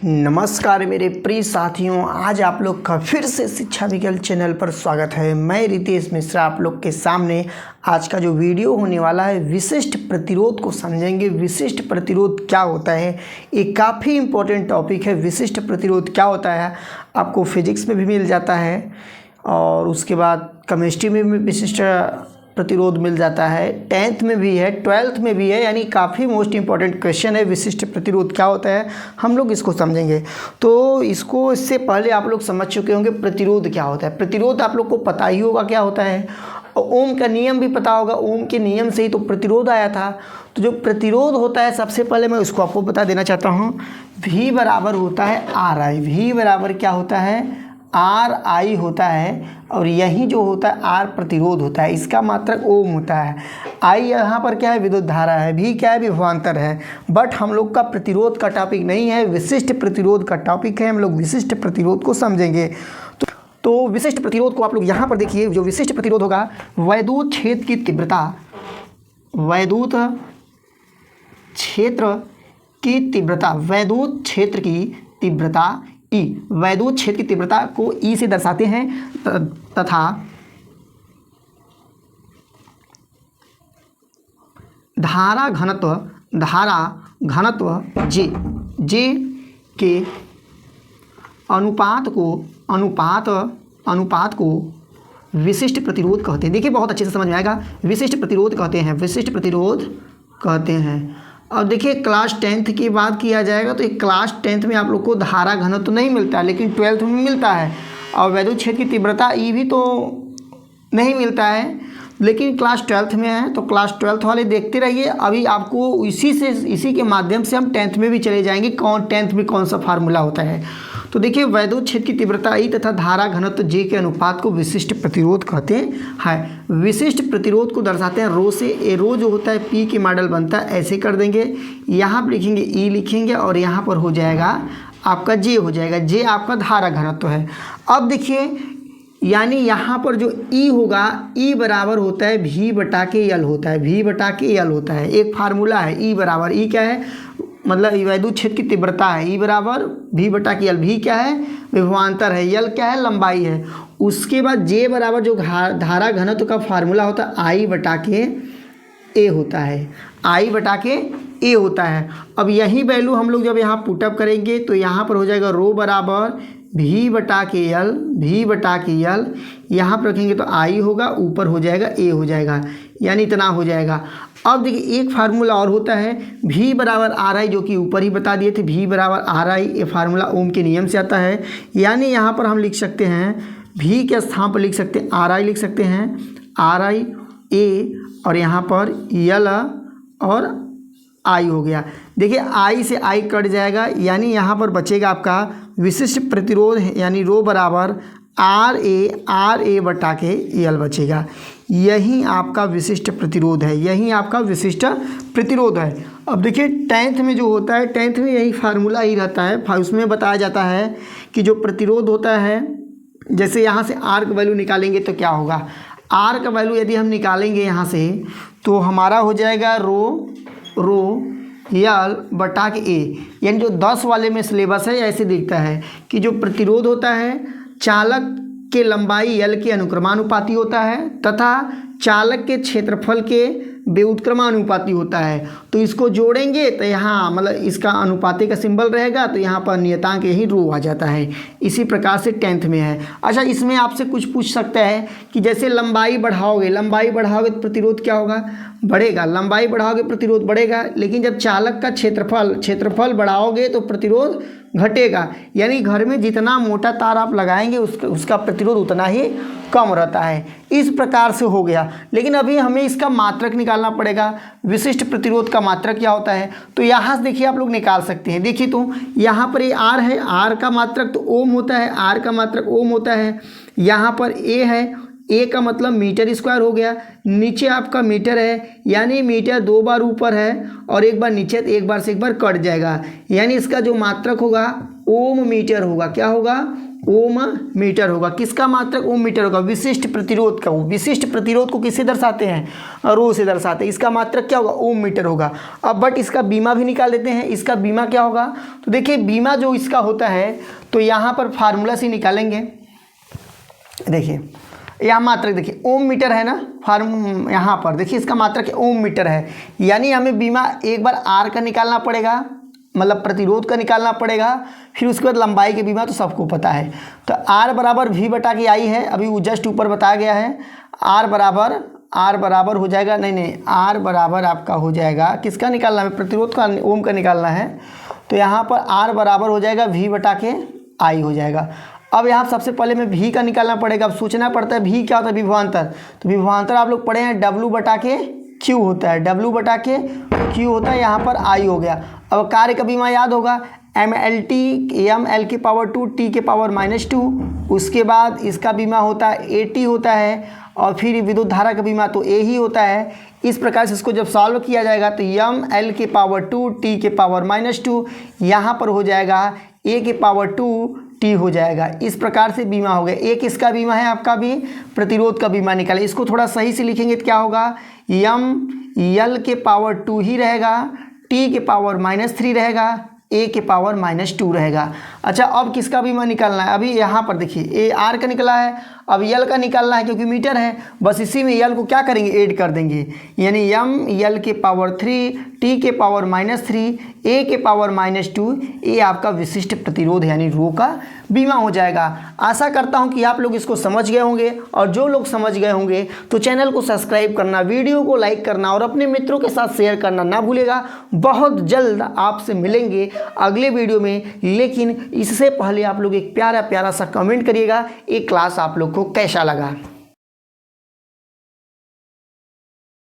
नमस्कार मेरे प्रिय साथियों, आज आप लोग का फिर से शिक्षा विकल्प चैनल पर स्वागत है। मैं रितेश मिश्रा आप लोग के सामने आज का जो वीडियो होने वाला है, विशिष्ट प्रतिरोध को समझेंगे। विशिष्ट प्रतिरोध क्या होता है, एक काफ़ी इम्पोर्टेंट टॉपिक है। विशिष्ट प्रतिरोध क्या होता है आपको फिजिक्स में भी मिल जाता है और उसके बाद केमिस्ट्री में भी विशिष्ट प्रतिरोध मिल जाता है, 10th में भी है, 12th में भी है, यानी काफ़ी मोस्ट इंपॉर्टेंट क्वेश्चन है। विशिष्ट प्रतिरोध क्या होता है हम लोग इसको समझेंगे। तो इससे पहले आप लोग समझ चुके होंगे प्रतिरोध क्या होता है। प्रतिरोध आप लोग को पता ही होगा क्या होता है, और ओम का नियम भी पता होगा। ओम के नियम से ही तो प्रतिरोध आया था। तो जो प्रतिरोध होता है, सबसे पहले मैं उसको आपको बता देना चाहता हूँ। V बराबर होता है RI। V बराबर क्या होता है, RI होता है, और यही जो होता है R प्रतिरोध होता है। इसका मात्रक ओम होता है। I यहाँ पर क्या है, विद्युत धारा है। V क्या है, विभवांतर है। बट हम लोग का प्रतिरोध का टॉपिक नहीं है, विशिष्ट प्रतिरोध का टॉपिक है। हम लोग विशिष्ट प्रतिरोध को समझेंगे। तो विशिष्ट प्रतिरोध को आप लोग यहाँ पर देखिए। जो विशिष्ट प्रतिरोध होगा, वैद्युत क्षेत्र की तीव्रता, वैद्युत क्षेत्र की तीव्रता, वैद्युत क्षेत्र की तीव्रता E, वैद्युत क्षेत्र की तीव्रता को E से दर्शाते हैं, तथा धारा घनत्व J के अनुपात को विशिष्ट प्रतिरोध कहते हैं। देखिए बहुत अच्छे से समझ में आएगा। विशिष्ट प्रतिरोध कहते हैं, विशिष्ट प्रतिरोध कहते हैं। अब देखिए क्लास 10th की बात किया जाएगा तो एक क्लास 10th में आप लोग को धारा घनत्व तो नहीं मिलता है, लेकिन 12th में मिलता है। और वैद्युत क्षेत्र की तीव्रता ई भी तो नहीं मिलता है, लेकिन क्लास 12th में है। तो क्लास 12th वाले देखते रहिए। अभी आपको इसी के माध्यम से हम 10th में भी चले जाएंगे, 10th में कौन सा फार्मूला होता है। तो देखिए वैद्युत क्षेत्र की तीव्रता ई तथा धारा घनत्व जे के अनुपात को विशिष्ट प्रतिरोध कहते हैं। विशिष्ट प्रतिरोध को दर्शाते हैं रो से। ए रो जो होता है पी के मॉडल बनता है, ऐसे कर देंगे। यहाँ पर लिखेंगे ई लिखेंगे, और यहाँ पर हो जाएगा आपका जे हो जाएगा। जे आपका धारा घनत्व है। अब देखिए, यानी यहाँ पर जो ई होगा, ई बराबर होता है V बटा के L होता है। V बटा के L होता है, एक फार्मूला है। ई बराबर, ई क्या है, मतलब वैद्युत क्षेत्र की तीव्रता है। ई बराबर V बटा के L। V क्या है, विभवांतर है। L क्या है, लंबाई है। उसके बाद J बराबर जो धारा घनत्व का फार्मूला होता है I बटा के A होता है। I बटा के A होता है। अब यही वैल्यू हम लोग जब यहाँ पुटअप करेंगे तो यहाँ पर हो जाएगा रो बराबर V बटा के L, V बटा के L। यहाँ पर रखेंगे तो I होगा, ऊपर हो जाएगा A हो जाएगा, यानी इतना हो जाएगा। अब देखिए एक फार्मूला और होता है V बराबर RI, जो कि ऊपर ही बता दिए थे। V बराबर RI, ये फार्मूला ओम के नियम से आता है। यानी यहाँ पर हम लिख सकते हैं V के स्थान पर लिख सकते हैं RI, लिख सकते हैं RI A, और यहाँ पर L और I हो गया। देखिए I से I कट जाएगा, यानी यहाँ पर बचेगा आपका विशिष्ट प्रतिरोध, यानी रो बराबर RA बटा के L बचेगा। यही आपका विशिष्ट प्रतिरोध है, यही आपका विशिष्ट प्रतिरोध है। अब देखिए 10th में जो होता है, 10th में यही फार्मूला ही रहता है। उसमें बताया जाता है कि जो प्रतिरोध होता है, जैसे यहाँ से R का वैल्यू निकालेंगे तो क्या होगा। R का वैल्यू यदि हम निकालेंगे यहाँ से, तो हमारा हो जाएगा रो L बटा के A। यानी जो 10 वाले में सिलेबस है, ऐसे दिखता है कि जो प्रतिरोध होता है, चालक के लंबाई L के अनुक्रमानुपाती होता है, तथा चालक के क्षेत्रफल के व्युत्क्रमानुपाती होता है। तो इसको जोड़ेंगे तो यहाँ मतलब इसका अनुपाती का सिंबल रहेगा, तो यहाँ पर नियतांक यही रो आ जाता है। इसी प्रकार से 10th में है। अच्छा, इसमें आपसे कुछ पूछ सकता है कि जैसे लंबाई बढ़ाओगे तो प्रतिरोध क्या होगा, बढ़ेगा। लंबाई बढ़ाओगे प्रतिरोध बढ़ेगा, लेकिन जब चालक का क्षेत्रफल बढ़ाओगे तो प्रतिरोध घटेगा। यानी घर में जितना मोटा तार आप लगाएंगे उसका प्रतिरोध उतना ही कम रहता है। इस प्रकार से हो गया। लेकिन अभी हमें इसका मात्रक निकालना पड़ेगा। विशिष्ट प्रतिरोध का मात्रक क्या होता है, तो यहाँ से देखिए आप लोग निकाल सकते हैं। देखिए तो यहाँ पर ये R है, R का मात्रक तो ओम होता है, R का मात्रक ओम होता है। यहाँ पर A है, A का मतलब मीटर स्क्वायर हो गया। नीचे आपका मीटर है, यानी मीटर 2 बार ऊपर है और एक बार नीचे, तो एक बार से एक बार कट जाएगा। यानी इसका जो मात्रक होगा ओम मीटर होगा। क्या होगा, ओम मीटर होगा। किसका मात्रक? ओम मीटर होगा। विशिष्ट प्रतिरोध का, विशिष्ट प्रतिरोध को किससे दर्शाते हैं? रो से दर्शाते हैं। इसका मात्रक क्या होगा? ओम मीटर होगा। अब बट इसका बीमा भी निकाल देते हैं। इसका बीमा क्या होगा? तो देखिए बीमा जो इसका होता है तो यहाँ पर फार्मूला से निकालेंगे। देखिए यहाँ मात्रक देखिए ओम मीटर है ना, यहाँ पर देखिए इसका मात्रक ओम मीटर है, यानी हमें बीमा एक बार आर का निकालना पड़ेगा, मतलब प्रतिरोध का निकालना पड़ेगा, फिर उसके बाद लंबाई के बीमा तो सबको पता है। तो आर बराबर वी बटा के आई है, अभी वो जस्ट ऊपर बताया गया है। आर बराबर हो जाएगा, नहीं आर बराबर आपका हो जाएगा, किसका निकालना है? प्रतिरोध का, ओम का निकालना है। तो यहाँ पर आर बराबर हो जाएगा वी बटा के आई हो जाएगा। अब यहाँ सबसे पहले में भी का निकालना पड़ेगा। अब सोचना पड़ता है भी क्या होता है? विभवांतर। तो विभवांतर आप लोग पढ़े हैं डब्लू बटा के क्यू होता है, डब्लू बटा के क्यू होता है, यहाँ पर आई हो गया। अब कार्य का बीमा याद होगा MLT, ML के पावर 2 T के पावर -2। उसके बाद इसका बीमा होता है AT होता है, और फिर विद्युत धारा का बीमा तो A ही होता है। इस प्रकार से इसको जब सॉल्व किया जाएगा तो ML के पावर 2 T के पावर -2, यहाँ पर हो जाएगा A के पावर 2 T हो जाएगा। इस प्रकार से बीमा हो गया। एक इसका बीमा है आपका भी प्रतिरोध का बीमा निकाले। इसको थोड़ा सही से लिखेंगे तो क्या होगा? ML के पावर 2 ही रहेगा, T के पावर -3 रहेगा, A के पावर -2 रहेगा। अच्छा अब किसका बीमा निकालना है? अभी यहाँ पर देखिए A R का निकला है, अब L का निकालना है क्योंकि मीटर है, बस इसी में L को क्या करेंगे? ऐड कर देंगे, यानी ML के पावर 3 T के पावर -3 A के पावर -2, ये आपका विशिष्ट प्रतिरोध यानी रो का बीमा हो जाएगा। आशा करता हूँ कि आप लोग इसको समझ गए होंगे, और जो लोग समझ गए होंगे तो चैनल को सब्सक्राइब करना, वीडियो को लाइक करना और अपने मित्रों के साथ शेयर करना ना भूलेगा। बहुत जल्द आपसे मिलेंगे अगले वीडियो में, लेकिन इससे पहले आप लोग एक प्यारा सा कमेंट करिएगा, एक क्लास आप लोग को कैसा लगा।